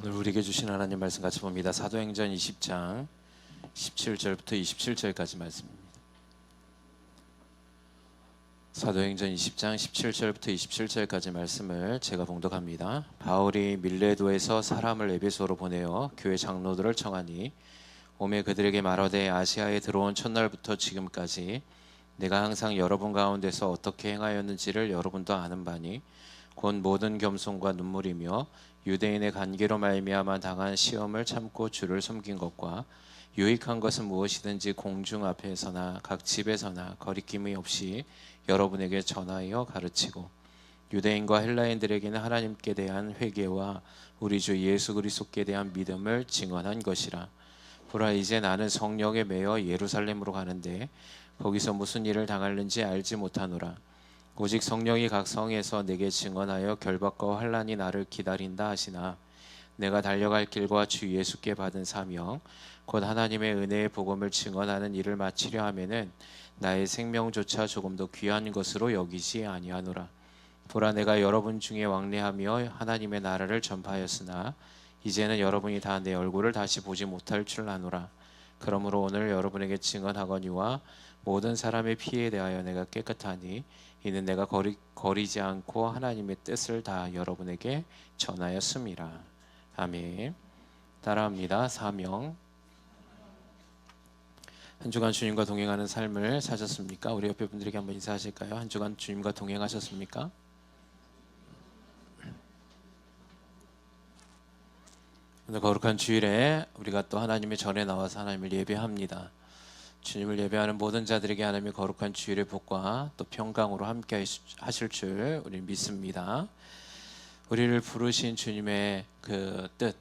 오늘 우리에게 주신 하나님 말씀 같이 봅니다. 사도행전 20장 17절부터 27절까지 말씀입니다. 사도행전 20장 17절부터 27절까지 말씀을 제가 봉독합니다. 바울이 밀레도에서 사람을 에베소로 보내어 교회 장로들을 청하니 오매 그들에게 말하되 아시아에 들어온 첫날부터 지금까지 내가 항상 여러분 가운데서 어떻게 행하였는지를 여러분도 아는 바니 곧 모든 겸손과 눈물이며 유대인의 관계로 말미암아 당한 시험을 참고 주를 섬긴 것과 유익한 것은 무엇이든지 공중 앞에서나 각 집에서나 거리낌이 없이 여러분에게 전하여 가르치고 유대인과 헬라인들에게는 하나님께 대한 회개와 우리 주 예수 그리스도께 대한 믿음을 증언한 것이라. 보라, 이제 나는 성령에 매여 예루살렘으로 가는데 거기서 무슨 일을 당할는지 알지 못하노라. 오직 성령이 각 성에서 내게 증언하여 결박과 환난이 나를 기다린다 하시나 내가 달려갈 길과 주 예수께 받은 사명 곧 하나님의 은혜의 복음을 증언하는 일을 마치려 하면은 나의 생명조차 조금 더 귀한 것으로 여기지 아니하노라. 보라, 내가 여러분 중에 왕래하며 하나님의 나라를 전파하였으나 이제는 여러분이 다 내 얼굴을 다시 보지 못할 줄 아노라. 그러므로 오늘 여러분에게 증언하거니와 모든 사람의 피에 대하여 내가 깨끗하니 이는 내가 거리지 않고 하나님의 뜻을 다 여러분에게 전하였음이라. 아멘. 따라합니다. 사명. 한 주간 주님과 동행하는 삶을 사셨습니까? 우리 옆에 분들에게 한번 인사하실까요? 한 주간 주님과 동행하셨습니까? 오늘 거룩한 주일에 우리가 또 하나님의 전에 나와서 하나님을 예배합니다. 주님을 예배하는 모든 자들에게 하나님의 거룩한 주일의 복과 또 평강으로 함께 하실 줄 우리는 믿습니다. 우리를 부르신 주님의 그 뜻,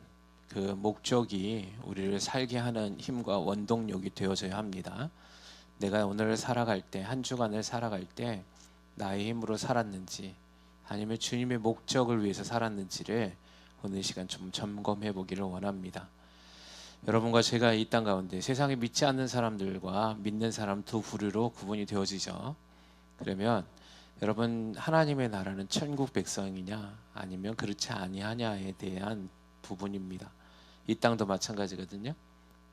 그 목적이 우리를 살게 하는 힘과 원동력이 되어져야 합니다. 내가 오늘 살아갈 때, 한 주간을 살아갈 때 나의 힘으로 살았는지 아니면 주님의 목적을 위해서 살았는지를 오늘 이 시간 좀 점검해 보기를 원합니다. 여러분과 제가 이 땅 가운데 세상에 믿지 않는 사람들과 믿는 사람 두 부류로 구분이 되어지죠. 그러면 여러분, 하나님의 나라는 천국 백성이냐 아니면 그렇지 아니하냐에 대한 부분입니다. 이 땅도 마찬가지거든요.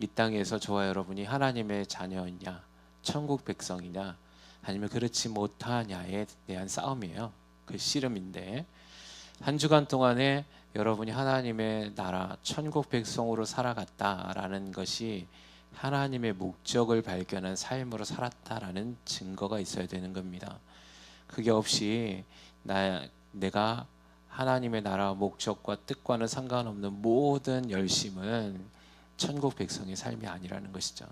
이 땅에서 저와 여러분이 하나님의 자녀이냐 천국 백성이냐 아니면 그렇지 못하냐에 대한 싸움이에요. 그 씨름인데 한 주간 동안에 여러분이 하나님의 나라 천국 백성으로 살아갔다라는 것이 하나님의 목적을 발견한 삶으로 살았다라는 증거가 있어야 되는 겁니다. 그게 없이 내가 하나님의 나라 목적과 뜻과는 상관없는 모든 열심은 천국 백성의 삶이 아니라는 것이죠.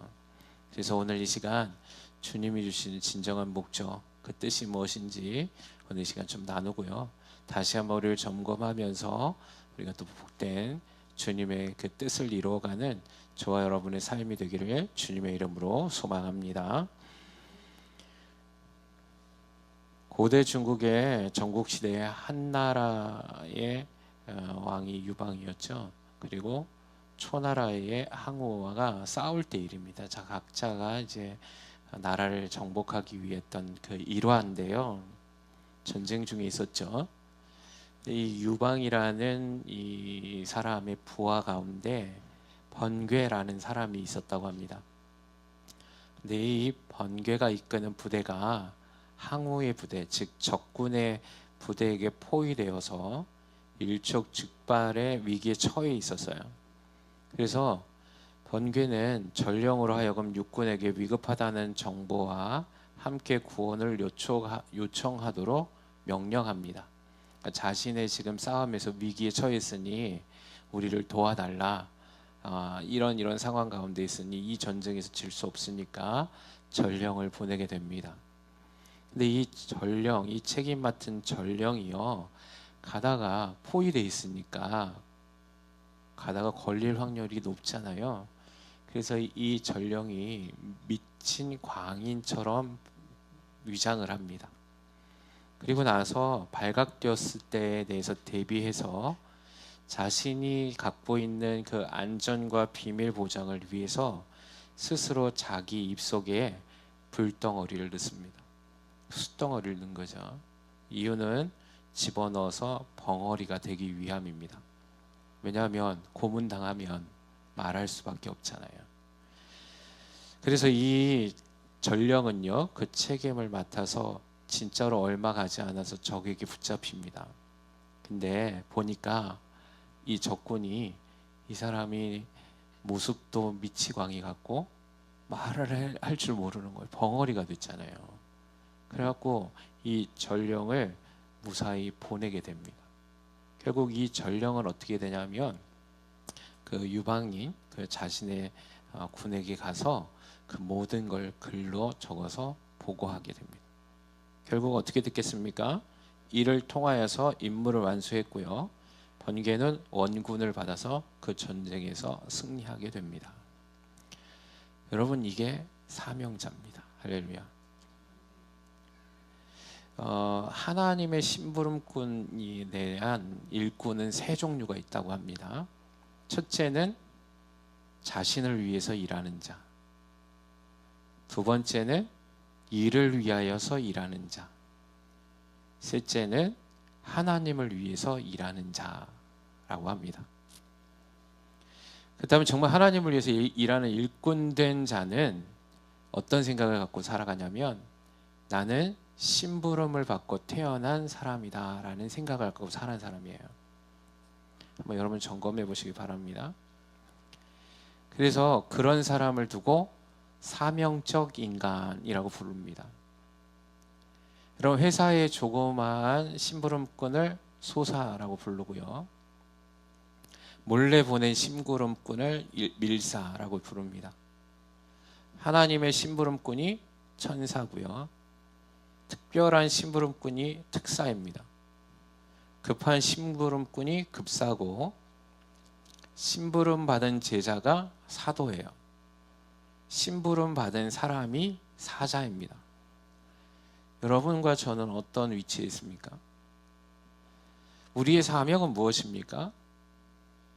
그래서 오늘 이 시간 주님이 주시는 진정한 목적, 그 뜻이 무엇인지 오늘 이 시간 좀 나누고요. 다시 한번 우리를 점검하면서 우리가 또 복된 주님의 그 뜻을 이루어가는 저와 여러분의 삶이 되기를 주님의 이름으로 소망합니다. 고대 중국의 전국시대의 한나라의 왕이 유방이었죠. 그리고 초나라의 항우가 싸울 때 일입니다. 자, 각자가 이제 나라를 정복하기 위해 했던 그 일화인데요. 전쟁 중에 있었죠. 이 유방이라는 이 사람의 부하 가운데 번괴라는 사람이 있었다고 합니다. 근데 이 번괴가 이끄는 부대가 항우의 부대, 즉 적군의 부대에게 포위되어서 일촉즉발의 위기에 처해 있었어요. 그래서 번괴는 전령으로 하여금 육군에게 위급하다는 정보와 함께 구원을 요청하도록 명령합니다. 그러니까 자신의 지금 싸움에서 위기에 처했으니 우리를 도와달라. 이런 상황 가운데 있으니 이 전쟁에서 질 수 없으니까 전령을 보내게 됩니다. 근데 이 전령, 이 책임 맡은 전령이요, 가다가 포위돼 있으니까 가다가 걸릴 확률이 높잖아요. 그래서 이 전령이 미친 광인처럼 위장을 합니다. 그리고 나서 발각되었을 때에 대해서 대비해서 자신이 갖고 있는 그 안전과 비밀 보장을 위해서 스스로 자기 입속에 불덩어리를 넣습니다. 숯덩어리를 넣은 거죠. 이유는 집어넣어서 벙어리가 되기 위함입니다. 왜냐하면 고문당하면 말할 수밖에 없잖아요. 그래서 이 전령은요, 그 책임을 맡아서 진짜로 얼마 가지 않아서 적에게 붙잡힙니다. 근데 보니까 이 적군이, 이 사람이 모습도 미치광이 같고 말을 할 줄 모르는 거예요. 벙어리가 됐잖아요. 그래갖고 이 전령을 무사히 보내게 됩니다. 결국 이 전령은 어떻게 되냐면 그 유방인 그 자신의 군에게 가서 그 모든 걸 글로 적어서 보고하게 됩니다. 결국 어떻게 됐겠습니까? 이를 통하여서 임무를 완수했고요. 번개는 원군을 받아서 그 전쟁에서 승리하게 됩니다. 여러분, 이게 사명자입니다. 할렐루야. 하나님의 심부름꾼에 대한 일꾼은 세 종류가 있다고 합니다. 첫째는 자신을 위해서 일하는 자. 두 번째는 일을 위하여서 일하는 자. 셋째는 하나님을 위해서 일하는 자라고 합니다. 그 다음에 정말 하나님을 위해서 일하는 일꾼된 자는 어떤 생각을 갖고 살아가냐면, 나는 심부름을 받고 태어난 사람이다 라는 생각을 갖고 사는 사람이에요. 한번 여러분 점검해 보시기 바랍니다. 그래서 그런 사람을 두고 사명적 인간이라고 부릅니다. 여러분, 회사의 조그마한 심부름꾼을 소사라고 부르고요, 몰래 보낸 심부름꾼을 밀사라고 부릅니다. 하나님의 심부름꾼이 천사고요, 특별한 심부름꾼이 특사입니다. 급한 심부름꾼이 급사고, 심부름 받은 제자가 사도예요. 심부름 받은 사람이 사자입니다. 여러분과 저는 어떤 위치에 있습니까? 우리의 사명은 무엇입니까?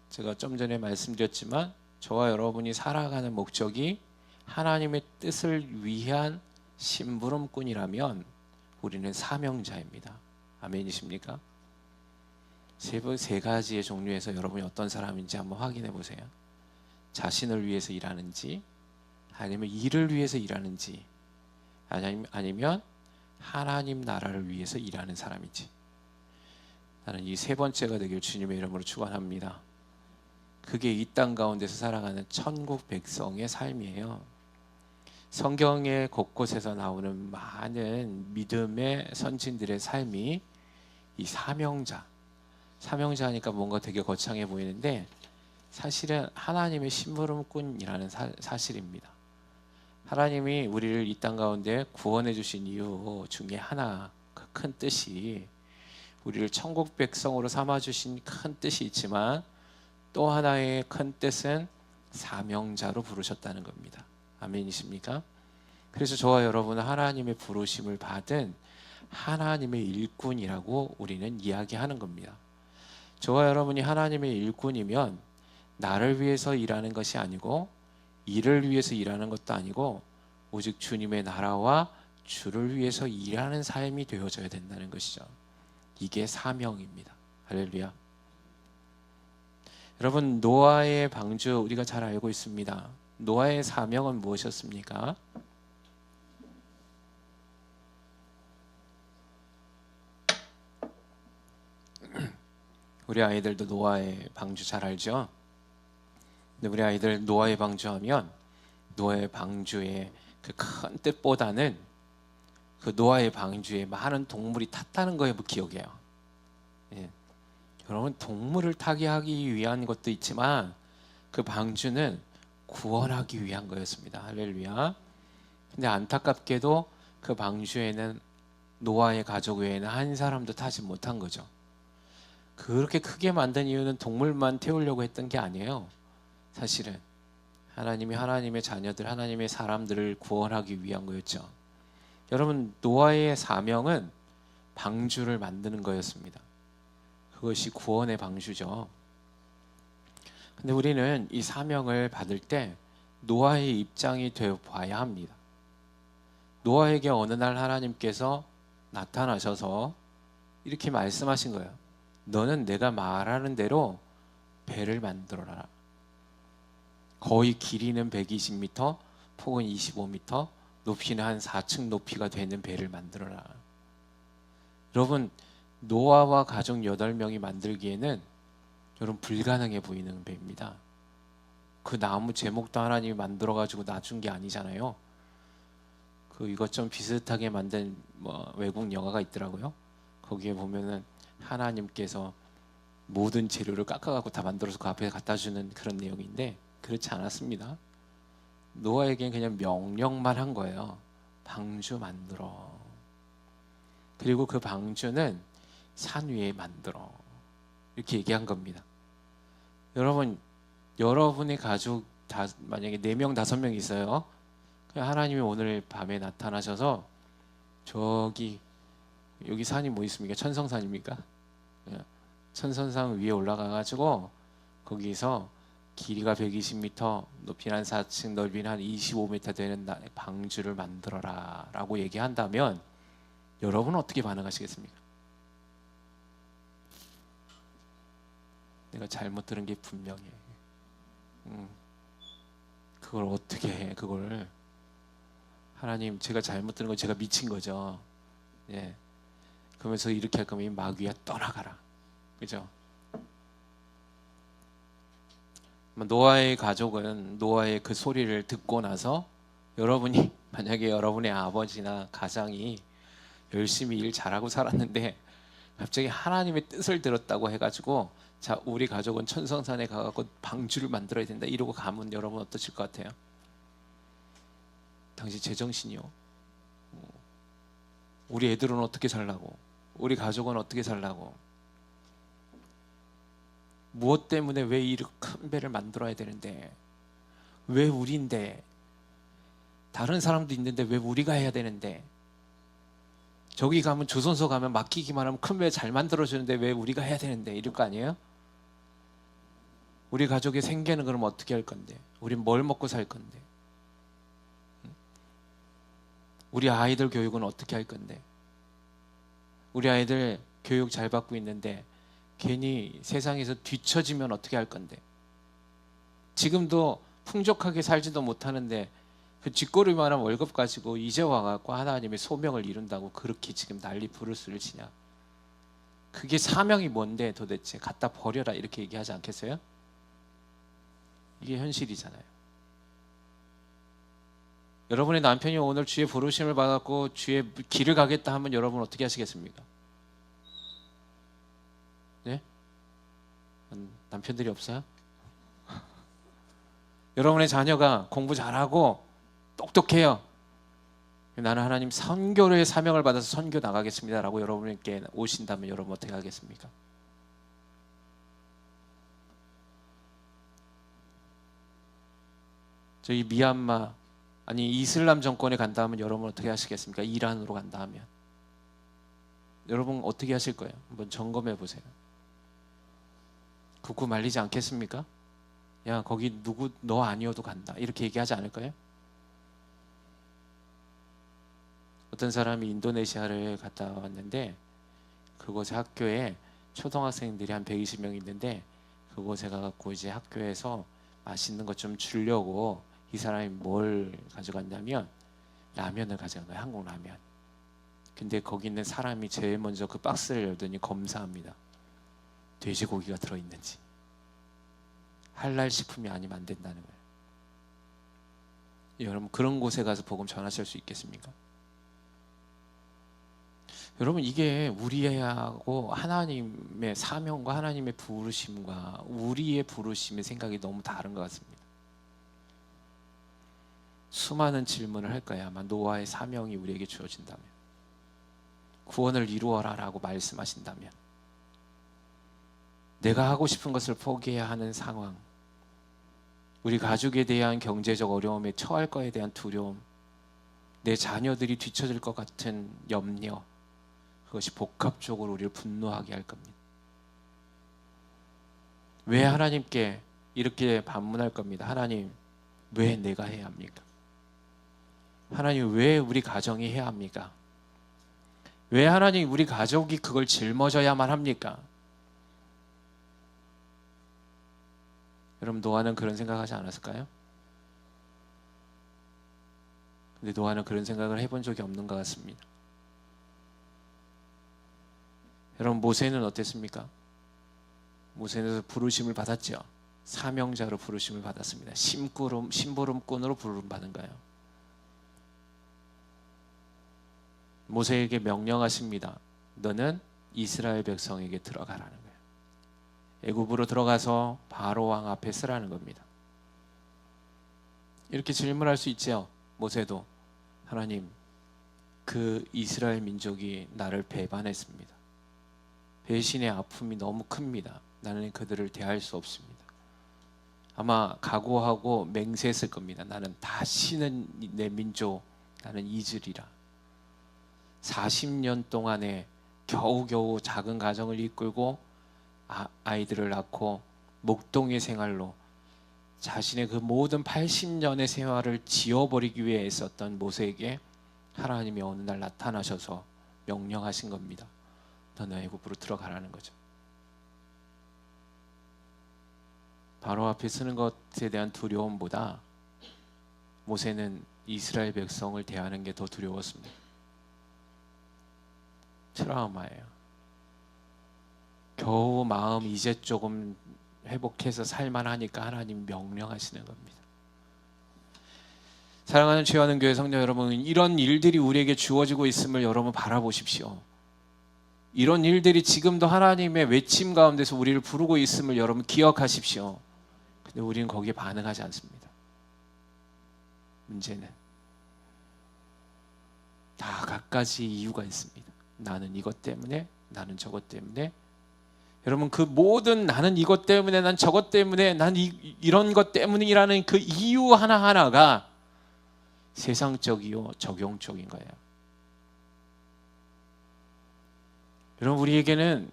제가 좀 전에 말씀드렸지만 저와 여러분이 살아가는 목적이 하나님의 뜻을 위한 심부름꾼이라면 우리는 사명자입니다. 아멘이십니까? 세 가지의 종류에서 여러분이 어떤 사람인지 한번 확인해 보세요. 자신을 위해서 일하는지, 아니면 일을 위해서 일하는지, 아니면 하나님 나라를 위해서 일하는 사람인지. 나는 이 세 번째가 되길 주님의 이름으로 축원합니다. 그게 이 땅 가운데서 살아가는 천국 백성의 삶이에요. 성경의 곳곳에서 나오는 많은 믿음의 선진들의 삶이 이 사명자니까 뭔가 되게 거창해 보이는데 사실은 하나님의 심부름꾼이라는 사실입니다. 하나님이 우리를 이 땅 가운데 구원해 주신 이유 중에 하나, 그 큰 뜻이 우리를 천국 백성으로 삼아 주신 큰 뜻이 있지만 또 하나의 큰 뜻은 사명자로 부르셨다는 겁니다. 아멘이십니까? 그래서 저와 여러분은 하나님의 부르심을 받은 하나님의 일꾼이라고 우리는 이야기하는 겁니다. 저와 여러분이 하나님의 일꾼이면 나를 위해서 일하는 것이 아니고 일을 위해서 일하는 것도 아니고 오직 주님의 나라와 주를 위해서 일하는 삶이 되어져야 된다는 것이죠. 이게 사명입니다. 할렐루야. 여러분, 노아의 방주 우리가 잘 알고 있습니다. 노아의 사명은 무엇이었습니까? 우리 아이들도 노아의 방주 잘 알죠? 근데 우리 아이들 노아의 방주 하면 노아의 방주의 그 큰 뜻보다는 그 노아의 방주에 많은 동물이 탔다는 거에 기억해요. 예. 여러분, 동물을 타게 하기 위한 것도 있지만 그 방주는 구원하기 위한 거였습니다. 할렐루야. 근데 안타깝게도 그 방주에는 노아의 가족 외에는 한 사람도 타지 못한 거죠. 그렇게 크게 만든 이유는 동물만 태우려고 했던 게 아니에요. 사실은 하나님이 하나님의 자녀들, 하나님의 사람들을 구원하기 위한 거였죠. 여러분, 노아의 사명은 방주를 만드는 거였습니다. 그것이 구원의 방주죠. 근데 우리는 이 사명을 받을 때 노아의 입장이 되어 봐야 합니다. 노아에게 어느 날 하나님께서 나타나셔서 이렇게 말씀하신 거예요. 너는 내가 말하는 대로 배를 만들어라. 거의 길이는 120m, 폭은 25m, 높이는 한 4층 높이가 되는 배를 만들어라. 여러분, 노아와 가족 8명이 만들기에는 여러분 불가능해 보이는 배입니다. 그 나무 제목도 하나님이 만들어가지고 놔준 게 아니잖아요. 이것 좀 비슷하게 만든 외국 영화가 있더라고요. 거기에 보면은 하나님께서 모든 재료를 깎아갖고 다 만들어서 그 앞에 갖다 주는 그런 내용인데, 그렇지 않았습니다. 노아에겐 그냥 명령만 한 거예요. 방주 만들어. 그리고 그 방주는 산 위에 만들어. 이렇게 얘기한 겁니다. 여러분, 여러분의 가족 만약에 4명, 5명 있어요. 하나님이 오늘 밤에 나타나셔서 여기 산이 뭐 있습니까? 천성산입니까? 천성산 위에 올라가가지고 거기서 길이가 120m, 높이는 한 4층, 넓이는 한 25m 되는 방주를 만들어라 라고 얘기한다면 여러분은 어떻게 반응하시겠습니까? 내가 잘못 들은 게 분명해. 그걸 어떻게 해? 그걸 하나님, 제가 잘못 들은 건 제가 미친 거죠. 예. 그러면서 이렇게 할 거면 이 마귀야 떠나가라. 그죠? 노아의 가족은 노아의 그 소리를 듣고 나서 여러분이 만약에 여러분의 아버지나 가장이 열심히 일 잘하고 살았는데 갑자기 하나님의 뜻을 들었다고 해가지고 자, 우리 가족은 천성산에 가갖고 방주를 만들어야 된다 이러고 가면 여러분 어떠실 것 같아요? 당신 제정신이요? 우리 애들은 어떻게 살라고? 우리 가족은 어떻게 살라고? 무엇 때문에 왜 이렇게 큰 배를 만들어야 되는데? 왜 우리인데? 다른 사람도 있는데 왜 우리가 해야 되는데? 저기 가면 조선소 가면 맡기기만 하면 큰 배 잘 만들어주는데 왜 우리가 해야 되는데? 이럴 거 아니에요? 우리 가족의 생계는 그럼 어떻게 할 건데? 우린 뭘 먹고 살 건데? 우리 아이들 교육은 어떻게 할 건데? 우리 아이들 교육 잘 받고 있는데 괜히 세상에서 뒤처지면 어떻게 할 건데? 지금도 풍족하게 살지도 못하는데 그 쥐꼬리만한 월급 가지고 이제 와갖고 하나님의 소명을 이룬다고 그렇게 지금 난리 부르스를 치냐? 그게 사명이 뭔데 도대체? 갖다 버려라 이렇게 얘기하지 않겠어요? 이게 현실이잖아요. 여러분의 남편이 오늘 주의 부르심을 받았고 주의 길을 가겠다 하면 여러분 어떻게 하시겠습니까? 네? 남편들이 없어요? 여러분의 자녀가 공부 잘하고 똑똑해요. 나는 하나님 선교의 사명을 받아서 선교 나가겠습니다 라고 여러분께 오신다면 여러분 어떻게 하겠습니까? 저희 미얀마 아니 이슬람 정권에 간다 하면 여러분 어떻게 하시겠습니까? 이란으로 간다 하면 여러분 어떻게 하실 거예요? 한번 점검해 보세요. 굳고 말리지 않겠습니까? 야 거기 누구 너 아니어도 간다 이렇게 얘기하지 않을까요? 어떤 사람이 인도네시아를 갔다 왔는데 그곳의 학교에 초등학생들이 한 120명 있는데 그곳에 가갖고 이제 학교에서 맛있는 것 좀 주려고 이 사람이 뭘 가져갔냐면 라면을 가져간 거예요. 한국 라면. 근데 거기 있는 사람이 제일 먼저 그 박스를 열더니 검사합니다. 돼지고기가 들어있는지. 할랄 식품이 아니면 안 된다는 거예요. 여러분 그런 곳에 가서 복음 전하실 수 있겠습니까? 여러분 이게 우리하고 하나님의 사명과 하나님의 부르심과 우리의 부르심의 생각이 너무 다른 것 같습니다. 수많은 질문을 할 거예요. 아마 노아의 사명이 우리에게 주어진다면 구원을 이루어라 라고 말씀하신다면 내가 하고 싶은 것을 포기해야 하는 상황, 우리 가족에 대한 경제적 어려움에 처할 거에 대한 두려움, 내 자녀들이 뒤처질 것 같은 염려, 그것이 복합적으로 우리를 분노하게 할 겁니다. 왜 하나님께 이렇게 반문할 겁니다. 하나님, 왜 내가 해야 합니까? 하나님, 왜 우리 가정이 해야 합니까? 왜 하나님 우리 가족이 그걸 짊어져야만 합니까? 여러분 노아는 그런 생각하지 않았을까요? 근데 노아는 그런 생각을 해본 적이 없는 것 같습니다. 여러분 모세는 어땠습니까? 모세는 부르심을 받았죠. 사명자로 부르심을 받았습니다. 심부름꾼으로 부름 받은 거예요. 모세에게 명령하십니다. 너는 이스라엘 백성에게 들어가라는 거예요. 애굽으로 들어가서 바로 왕 앞에 서라는 겁니다. 이렇게 질문할 수 있죠. 모세도 하나님, 그 이스라엘 민족이 나를 배반했습니다. 배신의 아픔이 너무 큽니다. 나는 그들을 대할 수 없습니다. 아마 각오하고 맹세했을 겁니다. 나는 다시는 내 민족 나는 잊으리라. 40년 동안에 겨우겨우 작은 가정을 이끌고 아이들을 낳고 목동의 생활로 자신의 그 모든 80년의 생활을 지워버리기 위해 애썼던 모세에게 하나님이 어느 날 나타나셔서 명령하신 겁니다. 너는 애굽으로 들어가라는 거죠. 바로 앞에 서는 것에 대한 두려움보다 모세는 이스라엘 백성을 대하는 게 더 두려웠습니다. 트라우마예요. 겨우 마음 이제 조금 회복해서 살만하니까 하나님 명령하시는 겁니다. 사랑하는 죄하는 교회 성도 여러분, 이런 일들이 우리에게 주어지고 있음을 여러분 바라보십시오. 이런 일들이 지금도 하나님의 외침 가운데서 우리를 부르고 있음을 여러분 기억하십시오. 근데 우리는 거기에 반응하지 않습니다. 문제는 다 갖가지 이유가 있습니다. 나는 이것 때문에, 나는 저것 때문에. 여러분, 그 모든 나는 이것 때문에, 난 저것 때문에, 난 이런 것 때문이라는 그 이유 하나하나가 세상적이요 적용적인 거예요. 여러분, 우리에게는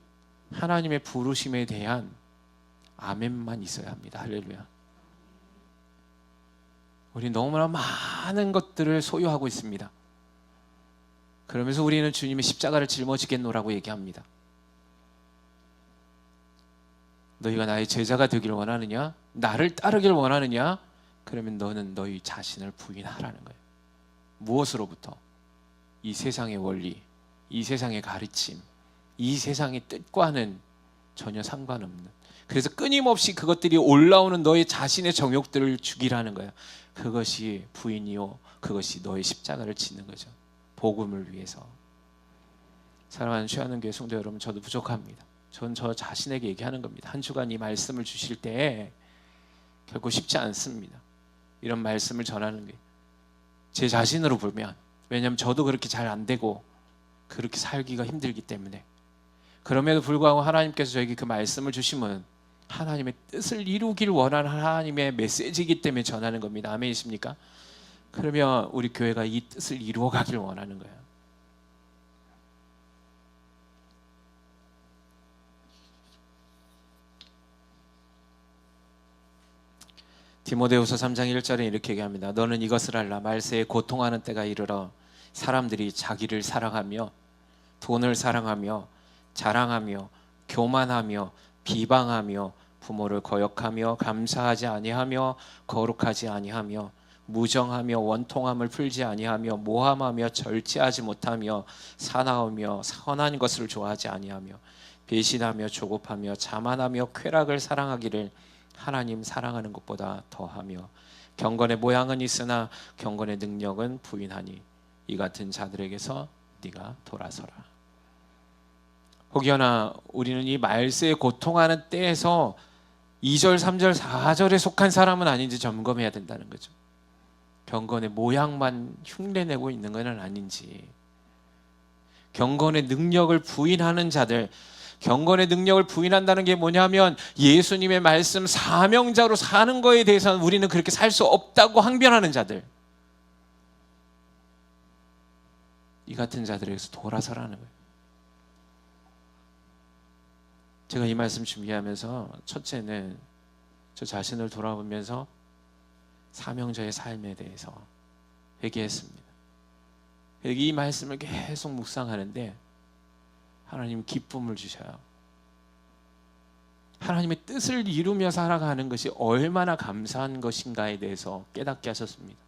하나님의 부르심에 대한 아멘만 있어야 합니다. 할렐루야. 우리 너무나 많은 것들을 소유하고 있습니다. 그러면서 우리는 주님의 십자가를 짊어지겠노라고 얘기합니다. 너희가 나의 제자가 되길 원하느냐? 나를 따르길 원하느냐? 그러면 너는 너희 자신을 부인하라는 거예요. 무엇으로부터? 이 세상의 원리, 이 세상의 가르침, 이 세상의 뜻과는 전혀 상관없는, 그래서 끊임없이 그것들이 올라오는 너의 자신의 정욕들을 죽이라는 거예요. 그것이 부인이요, 그것이 너의 십자가를 짓는 거죠. 복음을 위해서. 사랑하는 취하는 교회 성도 여러분, 저도 부족합니다. 전 저 자신에게 얘기하는 겁니다. 한 주간 이 말씀을 주실 때 결코 쉽지 않습니다. 이런 말씀을 전하는 게 제 자신으로 보면, 왜냐하면 저도 그렇게 잘 안 되고 그렇게 살기가 힘들기 때문에. 그럼에도 불구하고 하나님께서 저에게 그 말씀을 주시면 하나님의 뜻을 이루길 원하는 하나님의 메시지이기 때문에 전하는 겁니다. 아멘이십니까? 그러면 우리 교회가 이 뜻을 이루어가길 원하는 거예요. 디모데후서 3장 1절에 이렇게 얘기합니다. 너는 이것을 알라. 말세에 고통하는 때가 이르러 사람들이 자기를 사랑하며 돈을 사랑하며 자랑하며 교만하며 비방하며 부모를 거역하며 감사하지 아니하며 거룩하지 아니하며 무정하며 원통함을 풀지 아니하며 모함하며 절제하지 못하며 사나우며 선한 것을 좋아하지 아니하며 배신하며 조급하며 자만하며 쾌락을 사랑하기를 하나님 사랑하는 것보다 더하며 경건의 모양은 있으나 경건의 능력은 부인하니 이 같은 자들에게서 네가 돌아서라. 혹여나 우리는 이 말세에 고통하는 때에서 2절, 3절, 4절에 속한 사람은 아닌지 점검해야 된다는 거죠. 경건의 모양만 흉내내고 있는 것은 아닌지, 경건의 능력을 부인하는 자들, 경건의 능력을 부인한다는 게 뭐냐면 예수님의 말씀 사명자로 사는 거에 대해서는 우리는 그렇게 살 수 없다고 항변하는 자들, 이 같은 자들에게서 돌아서라는 거예요. 제가 이 말씀 준비하면서 첫째는 저 자신을 돌아보면서 사명자의 삶에 대해서 회개했습니다. 이 말씀을 계속 묵상하는데 하나님 기쁨을 주셔요. 하나님의 뜻을 이루며 살아가는 것이 얼마나 감사한 것인가에 대해서 깨닫게 하셨습니다.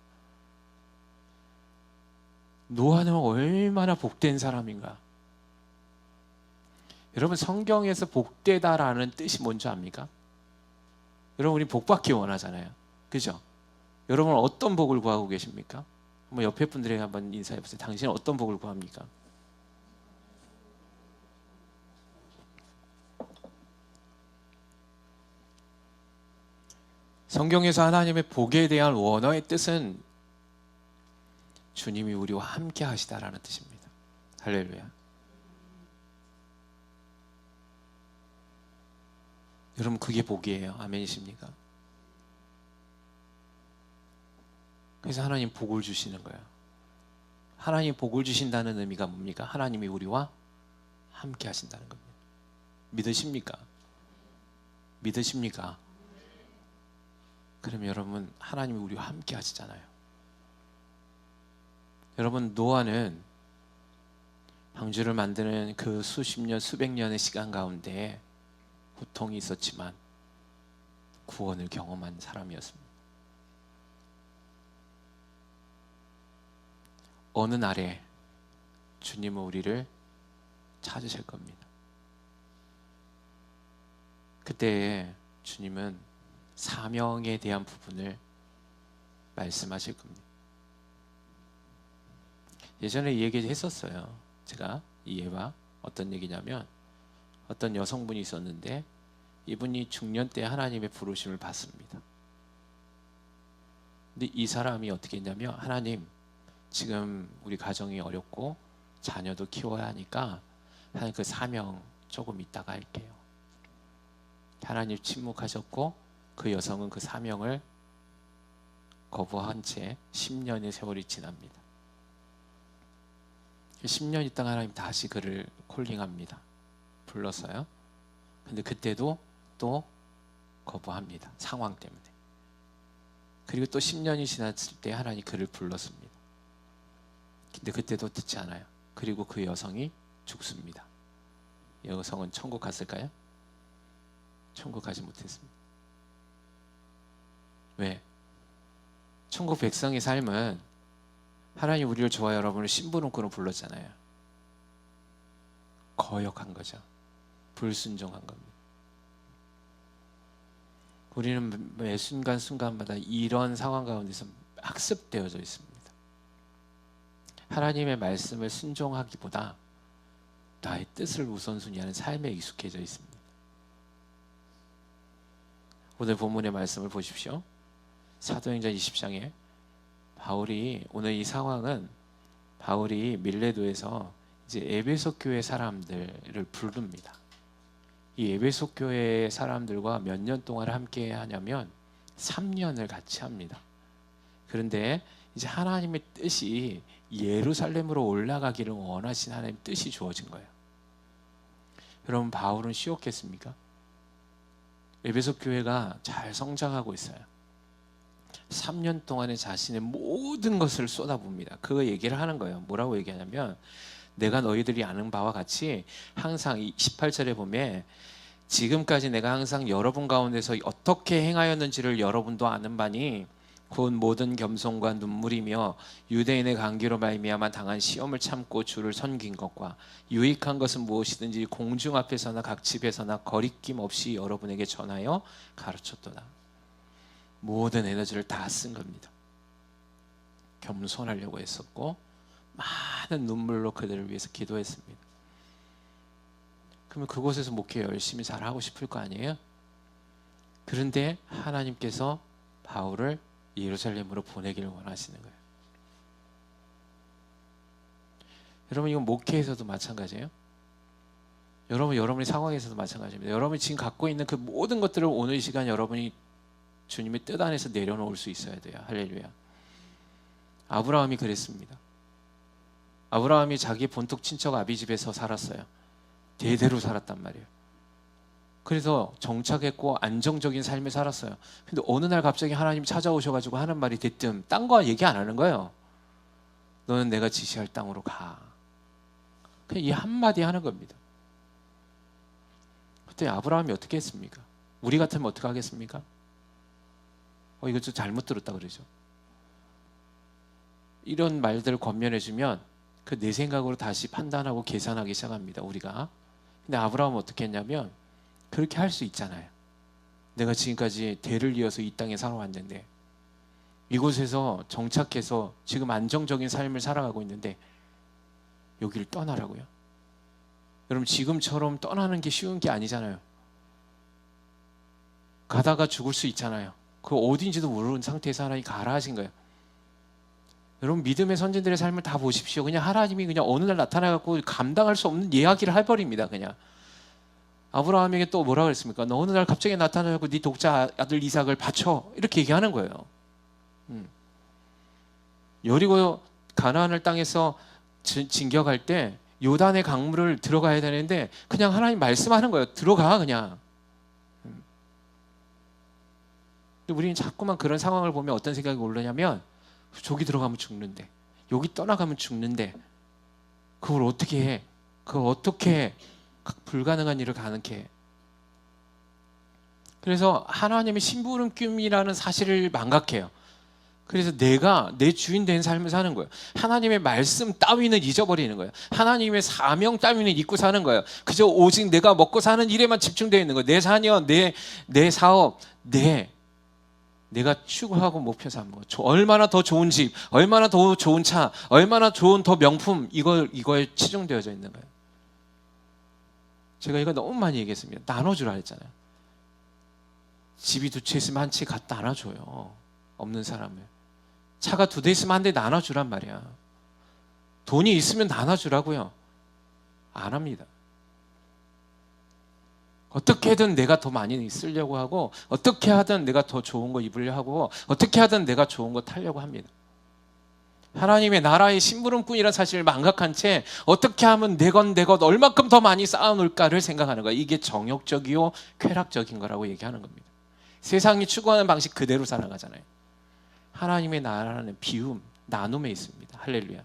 노아는 얼마나 복된 사람인가. 여러분, 성경에서 복되다라는 뜻이 뭔지 압니까? 여러분, 우리 복받기 원하잖아요. 그죠? 여러분 어떤 복을 구하고 계십니까? 한번 옆에 분들에게 한번 인사해 보세요. 당신은 어떤 복을 구합니까? 성경에서 하나님의 복에 대한 원어의 뜻은 주님이 우리와 함께 하시다라는 뜻입니다. 할렐루야. 여러분, 그게 복이에요. 아멘이십니까? 그래서 하나님 복을 주시는 거예요. 하나님 복을 주신다는 의미가 뭡니까? 하나님이 우리와 함께 하신다는 겁니다. 믿으십니까? 믿으십니까? 그럼 여러분, 하나님이 우리와 함께 하시잖아요. 여러분, 노아는 방주를 만드는 그 수십 년, 수백 년의 시간 가운데 고통이 있었지만 구원을 경험한 사람이었습니다. 어느 날에 주님은 우리를 찾으실 겁니다. 그때 주님은 사명에 대한 부분을 말씀하실 겁니다. 예전에 이 얘기 했었어요. 제가 이 예가 어떤 얘기냐면, 어떤 여성분이 있었는데 이분이 중년 때 하나님의 부르심을 받습니다. 근데 이 사람이 어떻게 했냐면, 하나님, 지금 우리 가정이 어렵고 자녀도 키워야 하니까 하나님, 그 사명 조금 있다가 할게요. 하나님 침묵하셨고 그 여성은 그 사명을 거부한 채 10년의 세월이 지납니다. 10년 있다가 하나님 다시 그를 콜링합니다. 불렀어요. 근데 그때도 또 거부합니다. 상황 때문에. 그리고 또 10년이 지났을 때 하나님 그를 불렀습니다. 근데 그때도 듣지 않아요. 그리고 그 여성이 죽습니다. 여성은 천국 갔을까요? 천국 가지 못했습니다. 왜? 천국 백성의 삶은 하나님 우리를 좋아해 여러분을 심부름꾼으로 불렀잖아요. 거역한 거죠. 불순종한 겁니다. 우리는 매 순간순간마다 이런 상황 가운데서 학습되어져 있습니다. 하나님의 말씀을 순종하기보다 나의 뜻을 우선순위하는 삶에 익숙해져 있습니다. 오늘 본문의 말씀을 보십시오. 사도행전 20장에 바울이, 오늘 이 상황은 바울이 밀레도에서 이제 에베소 교회 사람들을 부릅니다. 이 에베소 교회 사람들과 몇 년 동안 함께 하냐면 3년을 같이 합니다. 그런데 이제 하나님의 뜻이 예루살렘으로 올라가기를 원하신 하나님의 뜻이 주어진 거예요. 여러분, 바울은 쉬웠겠습니까? 에베소 교회가 잘 성장하고 있어요. 3년 동안에 자신의 모든 것을 쏟아부습니다. 그 얘기를 하는 거예요. 뭐라고 얘기하냐면, 내가 너희들이 아는 바와 같이 항상 18절에 보면, 지금까지 내가 항상 여러분 가운데서 어떻게 행하였는지를 여러분도 아는 바니 곧 모든 겸손과 눈물이며 유대인의 관계로 말미암아 당한 시험을 참고 주를 섬긴 것과 유익한 것은 무엇이든지 공중 앞에서나 각 집에서나 거리낌 없이 여러분에게 전하여 가르쳤도다. 모든 에너지를 다 쓴 겁니다. 겸손하려고 했었고 많은 눈물로 그들을 위해서 기도했습니다. 그러면 그곳에서 목회 열심히 잘하고 싶을 거 아니에요? 그런데 하나님께서 바울을 예루살렘으로 보내기를 원하시는 거예요. 여러분, 이건 목회에서도 마찬가지예요. 여러분의 상황에서도 마찬가지입니다. 여러분이 지금 갖고 있는 그 모든 것들을 오늘 이 시간 여러분이 주님의 뜻 안에서 내려놓을 수 있어야 돼요. 할렐루야. 아브라함이 그랬습니다. 아브라함이 자기 본토 친척 아비 집에서 살았어요. 대대로 살았단 말이에요. 그래서 정착했고 안정적인 삶을 살았어요. 근데 어느 날 갑자기 하나님이 찾아오셔가지고 하는 말이 대뜸 딴 거 얘기 안 하는 거예요. 너는 내가 지시할 땅으로 가. 그냥 이 한마디 하는 겁니다. 그때 아브라함이 어떻게 했습니까? 우리 같으면 어떻게 하겠습니까? 이거 좀 잘못 들었다 그러죠. 이런 말들을 권면해주면 그 내 생각으로 다시 판단하고 계산하기 시작합니다, 우리가. 근데 아브라함은 어떻게 했냐면 그렇게 할 수 있잖아요. 내가 지금까지 대를 이어서 이 땅에 살아왔는데, 이곳에서 정착해서 지금 안정적인 삶을 살아가고 있는데 여기를 떠나라고요? 여러분, 지금처럼 떠나는 게 쉬운 게 아니잖아요. 가다가 죽을 수 있잖아요. 그 어딘지도 모르는 상태에서 하나님이 가라 하신 거예요. 여러분, 믿음의 선진들의 삶을 다 보십시오. 그냥 하나님이 그냥 어느 날 나타나갖고 감당할 수 없는 이야기를 해버립니다. 그냥 아브라함에게 또 뭐라 그랬습니까? 너 어느 날 갑자기 나타나고 네 독자 아들 이삭을 바쳐, 이렇게 얘기하는 거예요. 여리고 가나안을 땅에서 진격할 때 요단의 강물을 들어가야 되는데 그냥 하나님 말씀하는 거예요. 들어가 그냥. 우리는 자꾸만 그런 상황을 보면 어떤 생각이 오르냐면, 저기 들어가면 죽는데, 여기 떠나가면 죽는데, 그걸 어떻게 해? 그걸 어떻게 불가능한 일을 가능케 해? 그래서 하나님의 심부름꾼이라는 사실을 망각해요. 그래서 내가 내 주인 된 삶을 사는 거예요. 하나님의 말씀 따위는 잊어버리는 거예요. 하나님의 사명 따위는 잊고 사는 거예요. 그저 오직 내가 먹고 사는 일에만 집중되어 있는 거예요. 내 자녀, 내 사업, 내가 추구하고 목표 삼는 거. 얼마나 더 좋은 집, 얼마나 더 좋은 차, 얼마나 좋은 더 명품, 이거에 치중되어져 있는 거예요. 제가 이거 너무 많이 얘기했습니다. 나눠주라 했잖아요. 집이 2채 있으면 한 채 갖다 나눠줘요. 없는 사람을. 차가 2대 있으면 한 대 나눠주란 말이야. 돈이 있으면 나눠주라고요. 안 합니다. 어떻게든 내가 더 많이 쓰려고 하고, 어떻게 하든 내가 더 좋은 거 입으려 하고, 어떻게 하든 내가 좋은 거 타려고 합니다. 하나님의 나라의 심부름꾼이라는 사실을 망각한 채 어떻게 하면 내 것 얼마큼 더 많이 쌓아놓을까를 생각하는 거예요. 이게 정욕적이요 쾌락적인 거라고 얘기하는 겁니다. 세상이 추구하는 방식 그대로 살아가잖아요. 하나님의 나라는 비움, 나눔에 있습니다. 할렐루야.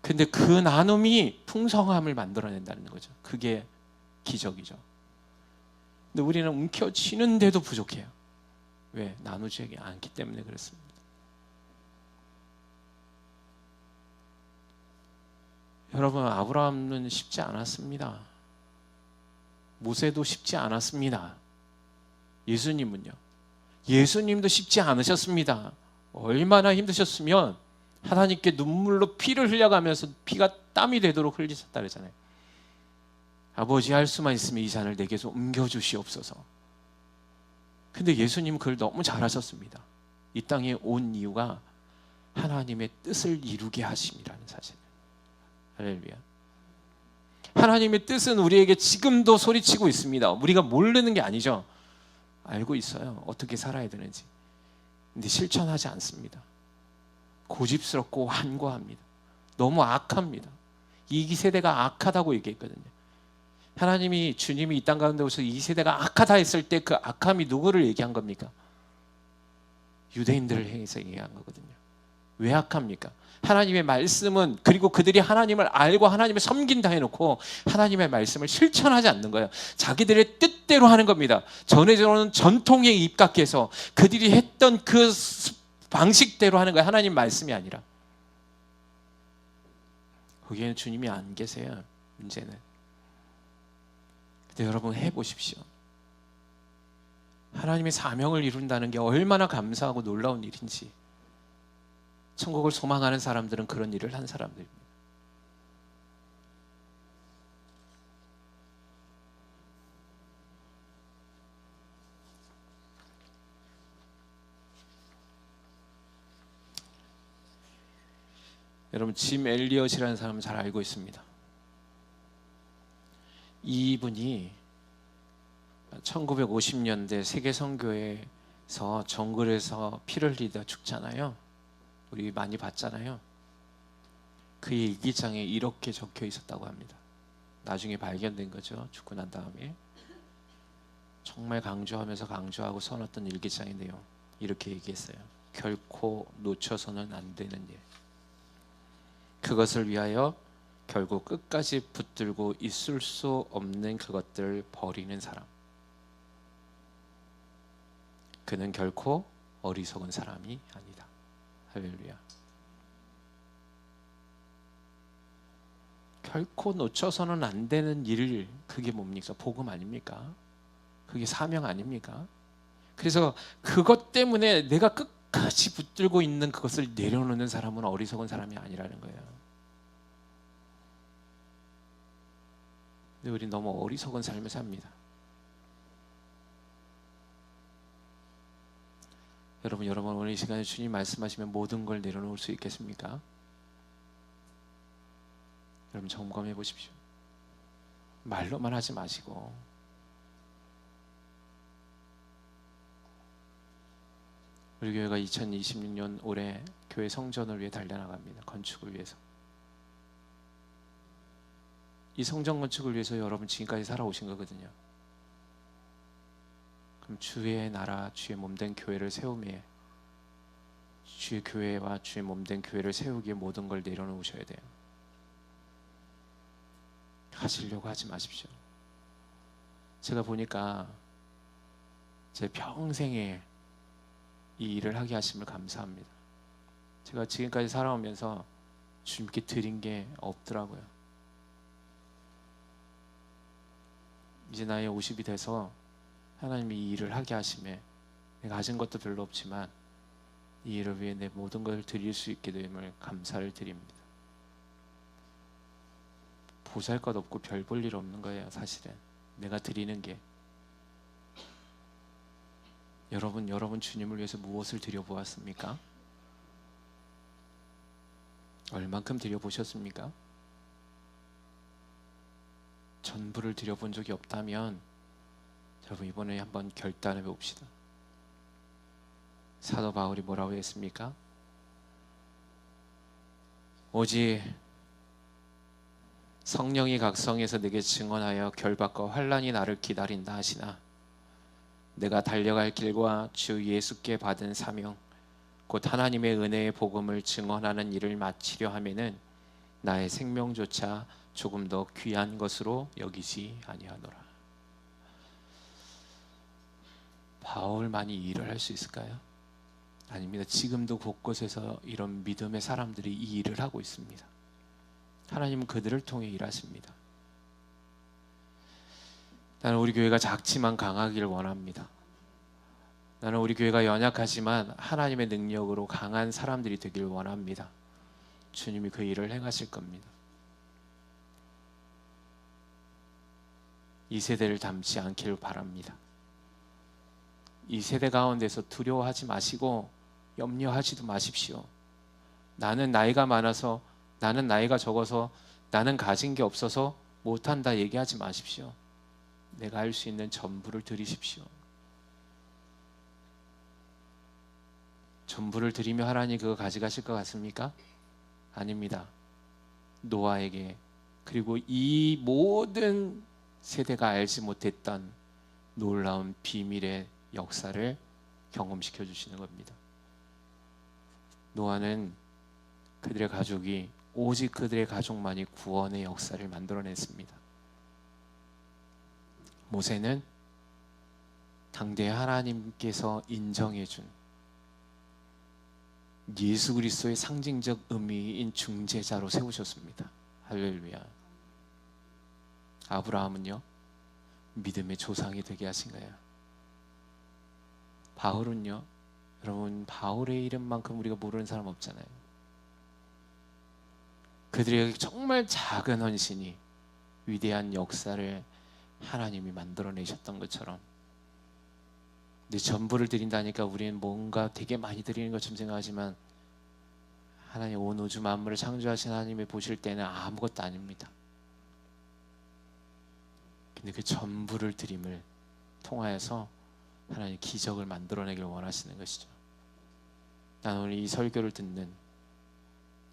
근데 그 나눔이 풍성함을 만들어낸다는 거죠. 그게 기적이죠. 근데 우리는 움켜쥐는데도 부족해요. 왜? 나누지 않기 때문에 그렇습니다. 여러분, 아브라함은 쉽지 않았습니다. 모세도 쉽지 않았습니다. 예수님은요? 예수님도 쉽지 않으셨습니다. 얼마나 힘드셨으면 하나님께 눈물로 피를 흘려가면서 피가 땀이 되도록 흘리셨다 그러잖아요. 아버지, 할 수만 있으면 이 잔을 내게서 옮겨주시옵소서. 근데 예수님은 그걸 너무 잘하셨습니다. 이 땅에 온 이유가 하나님의 뜻을 이루게 하심이라는 사실. 할렐루야. 하나님의 뜻은 우리에게 지금도 소리치고 있습니다. 우리가 모르는 게 아니죠. 알고 있어요. 어떻게 살아야 되는지. 근데 실천하지 않습니다. 고집스럽고 완고합니다. 너무 악합니다. 이 세대가 악하다고 얘기했거든요. 하나님이, 주님이 이 땅 가운데 오셔서 이 세대가 악하다 했을 때 그 악함이 누구를 얘기한 겁니까? 유대인들을 향해서 얘기한 거거든요. 왜 악합니까? 하나님의 말씀은, 그리고 그들이 하나님을 알고 하나님을 섬긴다 해놓고 하나님의 말씀을 실천하지 않는 거예요. 자기들의 뜻대로 하는 겁니다. 전해져오는 전통에 입각해서 그들이 했던 그 방식대로 하는 거예요. 하나님 말씀이 아니라. 거기에는 주님이 안 계세요. 문제는. 근데 여러분, 해보십시오. 하나님의 사명을 이룬다는 게 얼마나 감사하고 놀라운 일인지. 천국을 소망하는 사람들은 그런 일을 한 사람들입니다. 여러분, 짐 엘리엇이라는 사람은 잘 알고 있습니다. 이분이 1950년대 세계 선교에서 정글에서 피를 흘리다 죽잖아요. 우리 많이 봤잖아요. 그 일기장에 이렇게 적혀 있었다고 합니다. 나중에 발견된 거죠. 죽고 난 다음에. 정말 강조하고 써놨던 일기장의 내용, 이렇게 얘기했어요. 결코 놓쳐서는 안 되는 일. 그것을 위하여 결국 끝까지 붙들고 있을 수 없는 그것 것들을 버리는 사람, 그는 결코 어리석은 사람이 아니다. 할렐루야. 결코 놓쳐서는 안 되는 일, 그게 뭡니까? 복음 아닙니까? 그게 사명 아닙니까? 그래서 그것 때문에 내가 끝까지 붙들고 있는 그것을 내려놓는 사람은 어리석은 사람이 아니라는 거예요. 근데 우리 너무 어리석은 삶을 삽니다. 여러분 오늘 이 시간에 주님 말씀하시면 모든 걸 내려놓을 수 있겠습니까? 여러분 점검해 보십시오. 말로만 하지 마시고 우리 교회가 2026년 올해 교회 성전을 위해 달려나갑니다. 건축을 위해서. 이 성전 건축을 위해서 여러분 지금까지 살아오신 거거든요. 그럼 주의 나라, 주의 몸된 교회를 세우며 주의 교회와 주의 몸된 교회를 세우기에 모든 걸 내려놓으셔야 돼요. 하시려고 하지 마십시오. 제가 보니까 제 평생에 이 일을 하게 하심을 감사합니다. 제가 지금까지 살아오면서 주님께 드린 게 없더라고요. 이제 나이 50이 돼서 하나님이 이 일을 하게 하심에 내가 가진 것도 별로 없지만 이 일을 위해 내 모든 것을 드릴 수 있게 됨을 감사를 드립니다. 보잘것없고 별 볼 일 없는 거예요. 사실은 내가 드리는 게. 여러분 주님을 위해서 무엇을 드려보았습니까? 얼만큼 드려보셨습니까? 전부를 드려본 적이 없다면 여러분 이번에 한번 결단해 봅시다. 사도 바울이 뭐라고 했습니까? 오직 성령이 각성해서 내게 증언하여 결박과 환난이 나를 기다린다 하시나 내가 달려갈 길과 주 예수께 받은 사명 곧 하나님의 은혜의 복음을 증언하는 일을 마치려 하면은 나의 생명조차 조금 더 귀한 것으로 여기지 아니하노라. 바울만이 이 일을 할 수 있을까요? 아닙니다. 지금도 곳곳에서 이런 믿음의 사람들이 이 일을 하고 있습니다. 하나님은 그들을 통해 일하십니다. 나는 우리 교회가 작지만 강하기를 원합니다. 나는 우리 교회가 연약하지만 하나님의 능력으로 강한 사람들이 되길 원합니다. 주님이 그 일을 행하실 겁니다. 이 세대를 닮지 않기를 바랍니다. 이 세대 가운데서 두려워하지 마시고 염려하지도 마십시오. 나는 나이가 많아서, 나는 나이가 적어서, 나는 가진 게 없어서 못한다 얘기하지 마십시오. 내가 할 수 있는 전부를 드리십시오. 전부를 드리며 하나님 그거 가져가실 것 같습니까? 아닙니다. 노아에게, 그리고 이 모든 세대가 알지 못했던 놀라운 비밀의 역사를 경험시켜 주시는 겁니다. 노아는 그들의 가족이 오직 그들의 가족만이 구원의 역사를 만들어냈습니다. 모세는 당대 하나님께서 인정해준 예수 그리스도의 상징적 의미인 중재자로 세우셨습니다. 할렐루야. 아브라함은요, 믿음의 조상이 되게 하신 거예요. 바울은요, 여러분 바울의 이름만큼 우리가 모르는 사람 없잖아요. 그들에게 정말 작은 헌신이 위대한 역사를 하나님이 만들어내셨던 것처럼, 내 전부를 드린다니까 우리는 뭔가 되게 많이 드리는 것처럼 생각하지만 하나님 온 우주 만물을 창조하신 하나님이 보실 때는 아무것도 아닙니다. 근데 그 전부를 드림을 통하여서 하나님 기적을 만들어내길 원하시는 것이죠. 나는 오늘 이 설교를 듣는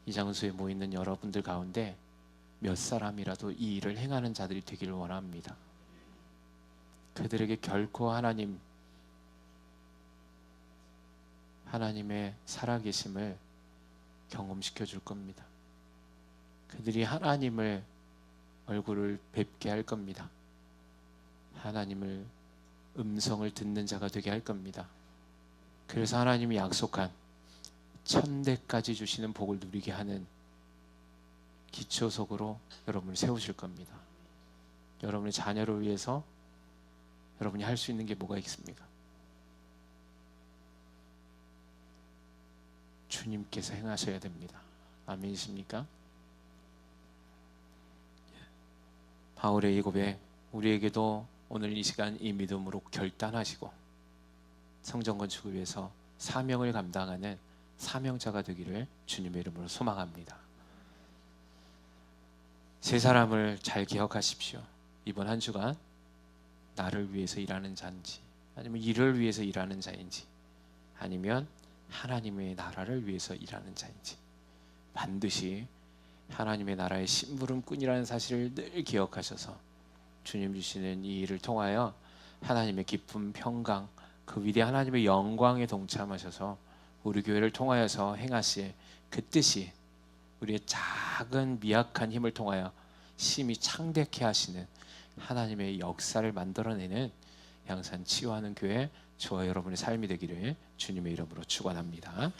이 장소에 모이는 여러분들 가운데 몇 사람이라도 이 일을 행하는 자들이 되기를 원합니다. 그들에게 결코 하나님의 살아계심을 경험시켜 줄 겁니다. 그들이 하나님을 얼굴을 뵙게 할 겁니다. 하나님을 음성을 듣는 자가 되게 할 겁니다. 그래서 하나님이 약속한 천대까지 주시는 복을 누리게 하는 기초석으로 여러분을 세우실 겁니다. 여러분의 자녀를 위해서 여러분이 할 수 있는 게 뭐가 있습니까? 주님께서 행하셔야 됩니다. 아멘이십니까? 바울의 이 고백, 우리에게도 오늘 이 시간 이 믿음으로 결단하시고 성전 건축을 위해서 사명을 감당하는 사명자가 되기를 주님의 이름으로 소망합니다. 세 사람을 잘 기억하십시오. 이번 한 주간 나를 위해서 일하는 자인지, 아니면 일을 위해서 일하는 자인지, 아니면 하나님의 나라를 위해서 일하는 자인지, 반드시 하나님의 나라의 심부름꾼이라는 사실을 늘 기억하셔서 주님 주시는 이 일을 통하여 하나님의 기쁨, 평강, 그 위대한 하나님의 영광에 동참하셔서 우리 교회를 통하여서 행하실 그 뜻이 우리의 작은 미약한 힘을 통하여 심히 창대케 하시는 하나님의 역사를 만들어내는 양산 치유하는 교회 저와 여러분의 삶이 되기를 주님의 이름으로 축원합니다.